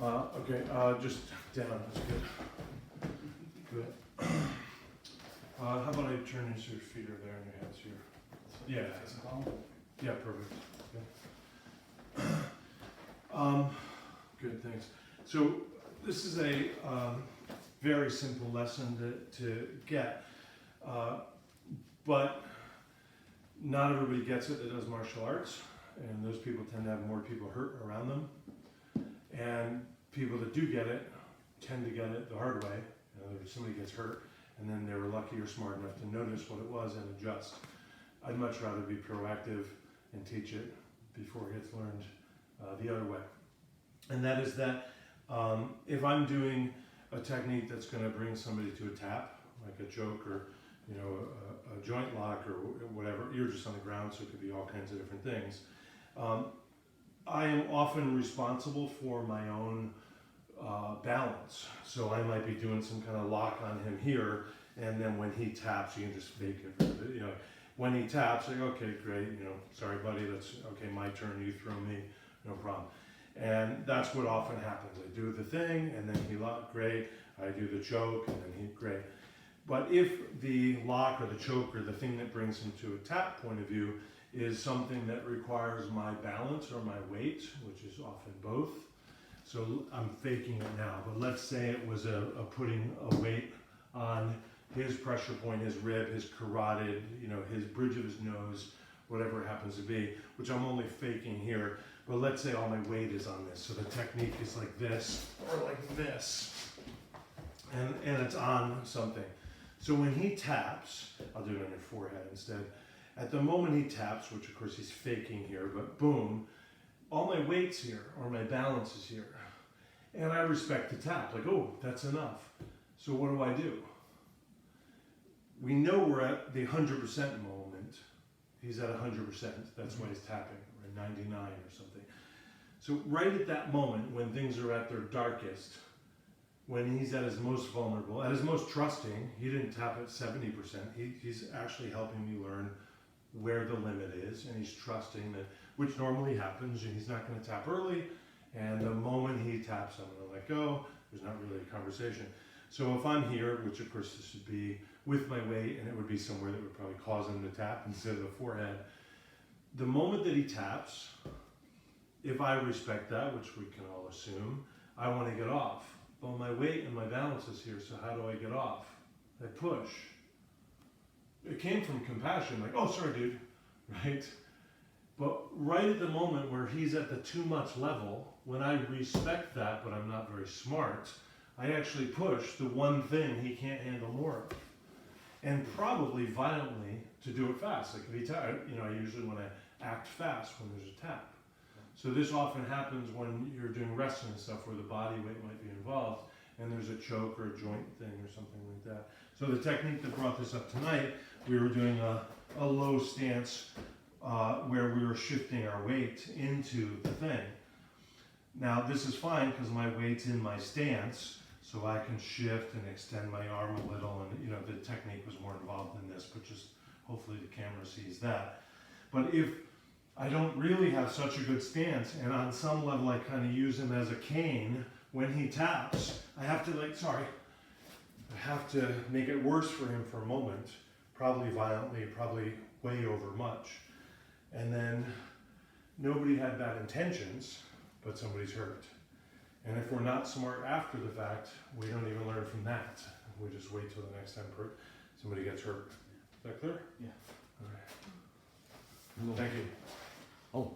Okay, just down, that's good. Good. How about I turn you so your feet are there and your hands here? Yeah. Yeah, perfect. Okay. Good, thanks. So this is a very simple lesson to get, but not everybody gets it that does martial arts, and those people tend to have more people hurt around them. And people that do get it tend to get it the hard way. Somebody gets hurt, and then they were lucky or smart enough to notice what it was and adjust. I'd much rather be proactive and teach it before it gets learned the other way. And that is that if I'm doing a technique that's going to bring somebody to a tap, like a choke or a joint lock or whatever, you're just on the ground, so it could be all kinds of different things. I am often responsible for my own balance. So I might be doing some kind of lock on him here, and then when he taps, you can just fake it. When he taps, like, okay, great, sorry buddy, that's okay, my turn, you throw me, no problem. And that's what often happens. I do the thing, and then he lock, great. I do the choke, and then he, great. But if the lock or the choke or the thing that brings him to a tap point of view is something that requires my balance or my weight, which is often both. So I'm faking it now, but let's say it was a putting a weight on his pressure point, his rib, his carotid, his bridge of his nose, whatever it happens to be, which I'm only faking here. But let's say all my weight is on this. So the technique is like this or like this, and it's on something. So when he taps, I'll do it on your forehead instead. At the moment he taps, which of course he's faking here, but boom, all my weight's here, or my balance is here. And I respect the tap, like, oh, that's enough. So what do I do? We know we're at the 100% moment. He's at 100%, that's why he's tapping, or 99 or something. So right at that moment, when things are at their darkest, when he's at his most vulnerable, at his most trusting, he didn't tap at 70%, he's actually helping me learn where the limit is, and he's trusting that, which normally happens, and he's not going to tap early, and the moment he taps, I'm going to let go. There's not really a conversation. So if I'm here, which of course this would be with my weight, and it would be somewhere that would probably cause him to tap instead of the forehead, the moment that he taps, if I respect that, which we can all assume, I want to get off. Well, my weight and my balance is here, so how do I get off? I push. It came from compassion, like, oh, sorry, dude, right? But right at the moment where he's at the too much level, when I respect that, but I'm not very smart, I actually push the one thing he can't handle more of. And probably violently to do it fast. Like if he taps, I usually want to act fast when there's a tap. So this often happens when you're doing wrestling and stuff where the body weight might be involved and there's a choke or a joint thing or something like that. So the technique that brought this up tonight, we were doing a low stance where we were shifting our weight into the thing. Now this is fine because my weight's in my stance, so I can shift and extend my arm a little, and the technique was more involved than this, but just hopefully the camera sees that. But if I don't really have such a good stance, and on some level I kind of use him as a cane, when he taps, I have to make it worse for him for a moment, probably violently, probably way over much. And then nobody had bad intentions, but somebody's hurt. And if we're not smart after the fact, we don't even learn from that. We just wait till the next time somebody gets hurt. Is that clear? Yeah. All right. Thank you. Oh.